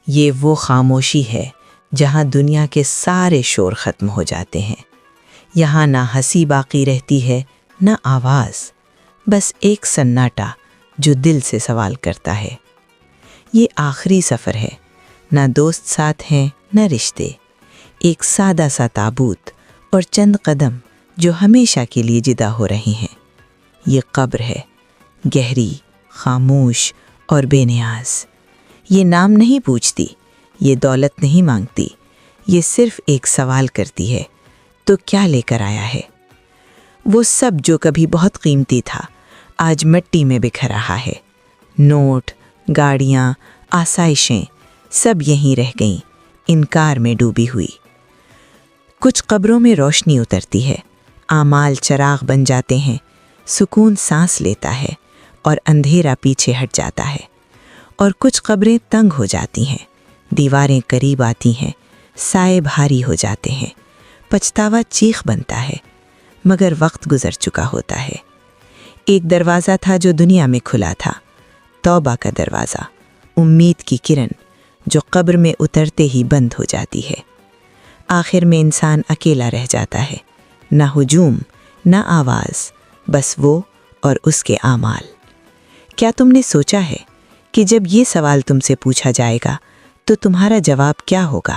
یہ وہ خاموشی ہے جہاں دنیا کے سارے شور ختم ہو جاتے ہیں۔ یہاں نہ ہنسی باقی رہتی ہے، نہ آواز، بس ایک سناٹا جو دل سے سوال کرتا ہے۔ یہ آخری سفر ہے، نہ دوست ساتھ ہیں نہ رشتے، ایک سادہ سا تابوت اور چند قدم جو ہمیشہ کے لیے جدا ہو رہی ہیں۔ یہ قبر ہے، گہری، خاموش اور بے نیاز۔ یہ نام نہیں پوچھتی، یہ دولت نہیں مانگتی، یہ صرف ایک سوال کرتی ہے، تو کیا لے کر آیا ہے؟ وہ سب جو کبھی بہت قیمتی تھا، آج مٹی میں بکھر رہا ہے۔ نوٹ، گاڑیاں، آسائشیں، سب یہیں رہ گئیں، انکار میں ڈوبی ہوئی۔ کچھ قبروں میں روشنی اترتی ہے، اعمال چراغ بن جاتے ہیں، سکون سانس لیتا ہے اور اندھیرا پیچھے ہٹ جاتا ہے۔ اور کچھ قبریں تنگ ہو جاتی ہیں، دیواریں قریب آتی ہیں، سائے بھاری ہو جاتے ہیں، پچھتاوا چیخ بنتا ہے، مگر وقت گزر چکا ہوتا ہے۔ ایک دروازہ تھا جو دنیا میں کھلا تھا، توبہ کا دروازہ، امید کی کرن جو قبر میں اترتے ہی بند ہو جاتی ہے۔ آخر میں انسان اکیلا رہ جاتا ہے، نہ ہجوم، نہ آواز، بس وہ اور اس کے اعمال۔ کیا تم نے سوچا ہے کہ جب یہ سوال تم سے پوچھا جائے گا تو تمہارا جواب کیا ہوگا؟